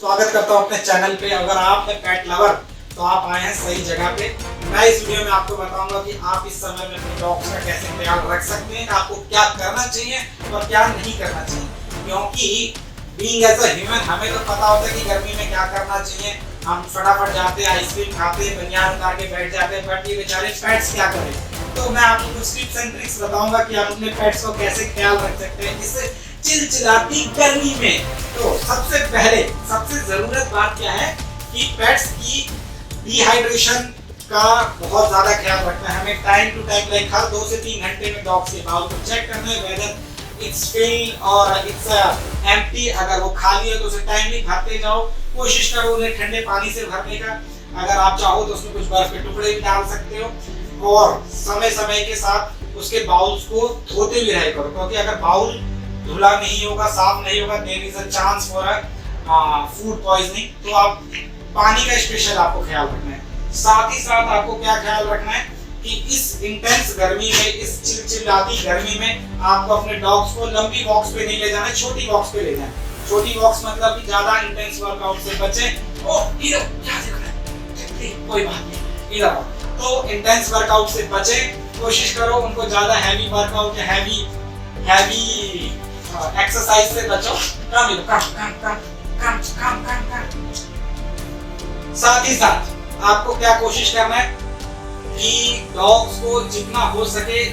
स्वागत करता हूँ अपने चैनल पे। अगर आप है पेट लवर तो आप आए हैं सही जगह पे। मैं इस वीडियो में आपको बताऊंगा कि आप इस समय में अपने डॉग्स का कैसे ख्याल रख सकते हैं, आपको क्या करना चाहिए और क्या नहीं करना चाहिए। क्योंकि बीइंग एज अ ह्यूमन हमें तो पता होता है कि गर्मी में क्या करना चाहिए। हम फटाफट जाते हैं, आइसक्रीम खाते हैं, बनियान उतार के बैठ जाते हैं, बट ये बेचारे पेट्स क्या करें। तो मैं आपको कुछ टिप्स एंड ट्रिक्स बताऊंगा कि आप अपने पेट्स को कैसे ख्याल रख सकते हैं इससे चिलचिलाती गर्मी में। तो सबसे पहले सबसे जरूरत बात क्या है कि पेट्स की डिहाइड्रेशन का बहुत ज्यादा ख्याल रखना है। हमें टाइम टू टाइम लाइक हर 2 से 3 घंटे में डॉग्स के बाउल को चेक करना है वेदर इट्स फिल और इट्स एम्प्टी। अगर वो खाली है तो उसे टाइमली भरते जाओ। कोशिश करो उन्हें ठंडे पानी से भरने का। अगर आप चाहो तो उसमें कुछ बर्फ के टुकड़े भी डाल सकते हो और समय समय के साथ उसके बाउल्स को धोते भी रहे करो, क्योंकि अगर बाउल धुला नहीं होगा, साफ नहीं होगा, there is a chance for a food poisoning. तो आप पानी का स्पेशल आपको ख्याल रखना है। साथ ही साथ आपको क्या ख्याल रखना है कि इस इंटेंस गर्मी में, इस चिलचिलाती गर्मी में आपको अपने डॉग्स को लंबी वॉक्स पे नहीं ले जाना है, छोटी वॉक्स पे ले जाना है। छोटी वॉक्स मतलब कि ज्यादा इंटेंस वर्कआउट से बचें। ओ इधर क्या देख रहा है, कोई बात नहीं, इधर आओ। तो इंटेंस वर्कआउट से बचें। कोशिश करो उनको ज्यादा हैवी वर्कआउट या हैवी एक्सरसाइज से बचो। कम। साथ ही साथ आपको क्या कोशिश करना है कि डॉग्स को जितना हो सके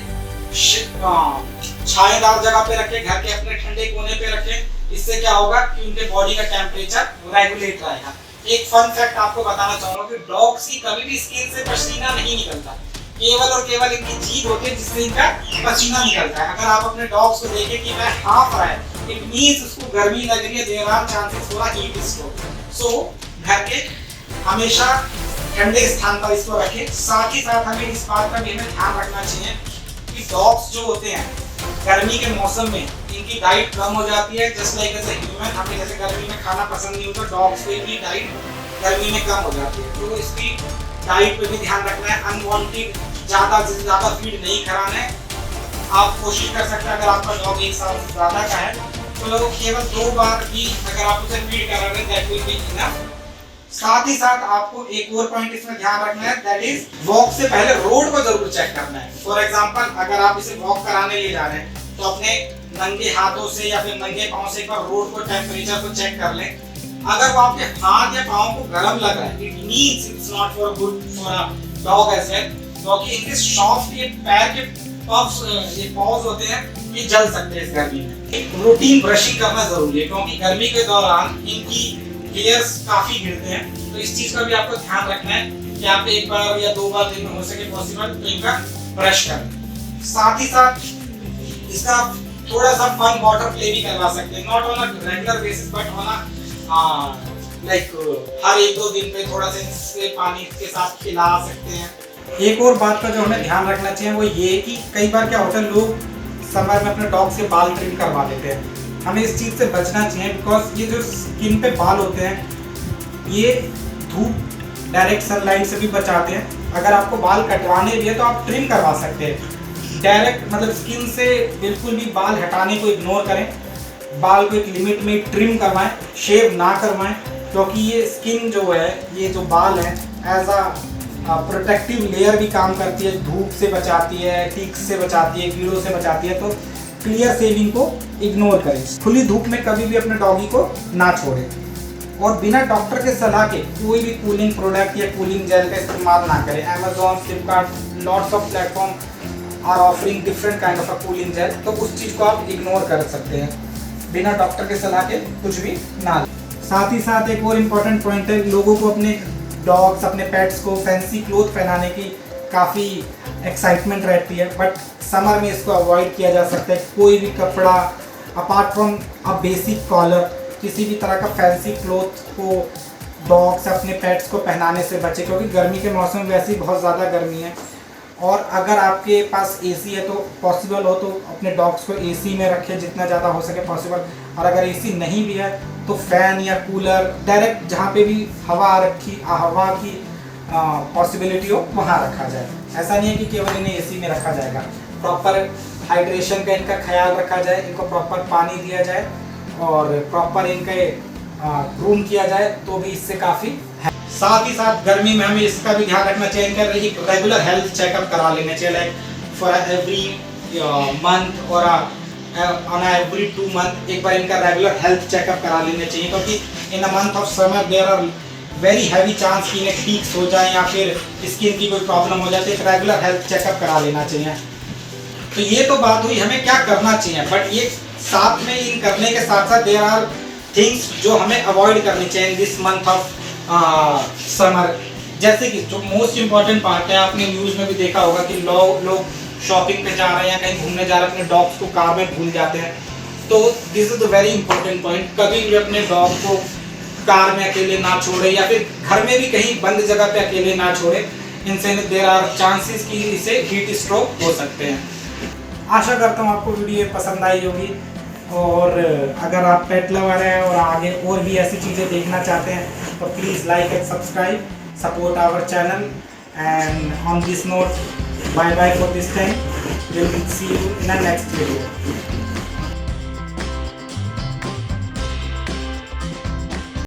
छायादार जगह पे रखें, घर के अपने ठंडे कोने पे रखें। इससे क्या होगा कि उनके बॉडी का टेम्परेचर रेगुलेट रहेगा। एक फन फैक्ट आपको बताना चाहूंगा कि डॉग्स की कभी भी स्किन से पसीना नहीं निकलता, केवल और केवल इनकी जीभ होती है जिससे इनका पसीना निकलता है। अगर आप अपने डॉग्स को देखें कि वह हाफ रहा है, इट मींस उसको गर्मी लग रही है, there are chances for heat stroke. So घर के हमेशा ठंडे स्थान पर इसको रखें। साथ ही साथ हमें इस बात का भी ध्यान रखना चाहिए कि डॉग्स जो होते हैं गर्मी के मौसम में इनकी डाइट कम हो जाती है। Just like as a human, हमें जैसे गर्मी में खाना पसंद नहीं होता, डॉग्स को भी डाइट गर्मी में कम हो जाती है। तो इसकी डाइट पे भी ध्यान रखना है। अनवांटेड ज्यादा से ज्यादा फीड नहीं कराना है। आप कोशिश कर सकते हैं अगर आपका डॉग 1 साल से ज्यादा का है तो केवल 2 बार भी अगर आप उसे फीड करा रहे हैं दैट विल बी इनफ। साथ ही साथ आपको एक और पॉइंट इसमें ध्यान रखना है, दैट इज वॉक से पहले रोड को जरूर चेक करना है। फॉर एग्जांपल अगर आप इसे वॉक कराने ले जा रहे हैं तो अपने नंगे हाथों से या फिर नंगे पांव से एक बार रोड को टेम्परेचर को चेक कर लें। अगर वो आपके हाथ या पांव को गर्म लग रहा है, it means it's not for good for a dog as well, क्योंकि इनके सॉफ्ट ये पैर के पफ्स, ये पॉज होते हैं, ये जल सकते हैं इस गर्मी में। रूटीन ब्रशिंग करना जरूरी है क्योंकि गर्मी के दौरान इनकी हेयर्स काफी गिरते हैं। तो इस चीज का भी आपको ध्यान रखना है कि आप 1 बार या 2 बार दिन में हो सके पॉसिबल तो इनका ब्रश करें। साथ ही साथ इसका थोड़ा सा फन वाटर प्ले भी करवा सकते हैं, not on a regular basis but on a like हर 1-2 दिन पे थोड़ा सा इससे पानी के साथ खिला सकते हैं। एक और बात का जो हमें ध्यान रखना चाहिए वो ये कि कई बार क्या होता है, लोग समर में अपने डॉग से बाल ट्रिम करवा लेते हैं। हमें इस चीज़ से बचना चाहिए बिकॉज ये जो स्किन पे बाल होते हैं ये धूप डायरेक्ट सनलाइट से भी बचाते हैं। अगर आपको बाल कटवाने भी है तो आप ट्रिम करवा सकते हैं। डायरेक्ट मतलब स्किन से बिल्कुल भी बाल हटाने को इग्नोर करें। बाल को एक लिमिट में ट्रिम करवाएं, शेव ना करवाएं, क्योंकि ये स्किन जो है, ये जो बाल है एज अ प्रोटेक्टिव लेयर भी काम करती है, धूप से बचाती है, टिक्स से बचाती है, कीड़ों से बचाती है। तो क्लियर शेविंग को इग्नोर करें। खुली धूप में कभी भी अपने डॉगी को ना छोड़ें और बिना डॉक्टर के सलाह के कोई भी कूलिंग प्रोडक्ट या कूलिंग जेल का इस्तेमाल ना करें। Amazon, Flipkart, lots of platform are offering different kind of a cooling gel, तो उस चीज़ को आप इग्नोर कर सकते हैं। बिना डॉक्टर के सलाह के कुछ भी ना लें। साथ ही साथ एक और इम्पोर्टेंट पॉइंट है, लोगों को अपने डॉग्स, अपने पेट्स को फैंसी क्लोथ पहनाने की काफ़ी एक्साइटमेंट रहती है, बट समर में इसको अवॉइड किया जा सकता है। कोई भी कपड़ा apart from a basic collar, किसी भी तरह का फैंसी क्लोथ को डॉग्स अपने पेट्स को पहनाने से बचे, क्योंकि गर्मी के मौसम में वैसे ही बहुत ज़्यादा गर्मी है। और अगर आपके पास एसी है तो पॉसिबल हो तो अपने डॉग्स को एसी में रखें जितना ज़्यादा हो सके पॉसिबल। और अगर एसी नहीं भी है तो फैन या कूलर डायरेक्ट जहाँ पे भी हवा की पॉसिबिलिटी हो वहाँ रखा जाए। ऐसा नहीं है कि केवल इन्हें एसी में रखा जाएगा। प्रॉपर हाइड्रेशन का इनका ख्याल रखा जाए, इनको प्रॉपर पानी दिया जाए और प्रॉपर इनके ग्रूम किया जाए तो भी इससे काफ़ी है। साथ ही साथ गर्मी में हमें इसका भी ध्यान रखना चाहिए कि रेगुलर हेल्थ चेकअप करा लेना चाहिए, लाइक फॉर एवरी मंथ और ऑन एवरी 2 मंथ एक बार इनका रेगुलर हेल्थ चेकअप करा लेना चाहिए, क्योंकि in a month of summer there are very heavy chance कि इन्हें टीक्स हो जाए या फिर स्किन की कोई प्रॉब्लम हो जाए, तो एक रेगुलर हेल्थ चेकअप करा लेना चाहिए। तो ये तो बात हुई हमें क्या करना चाहिए, बट ये साथ में इन करने के साथ साथ देयर आर थिंग्स जो हमें अवॉइड करनी चाहिए in this month of summer. जैसे कि जो मोस्ट इम्पॉर्टेंट पार्ट है, आपने न्यूज़ में भी देखा होगा कि लोग शॉपिंग पे जा रहे हैं या कहीं घूमने जा रहे हैं, अपने डॉग्स को कार में भूल जाते हैं। तो this is the very important point, कभी भी अपने डॉग को कार में अकेले ना छोड़े या फिर घर में भी कहीं बंद जगह पे अकेले ना छोड़े, इनसे देयर आर चांसेस कि इसे हीट स्ट्रोक हो सकते हैं। आशा करता हूँ आपको वीडियो पसंद आई होगी, और अगर आप पेट लवर हैं और आगे और भी ऐसी चीज़ें देखना चाहते हैं तो please like and subscribe, support our channel, and on this note bye bye for this time, will see you in the next video.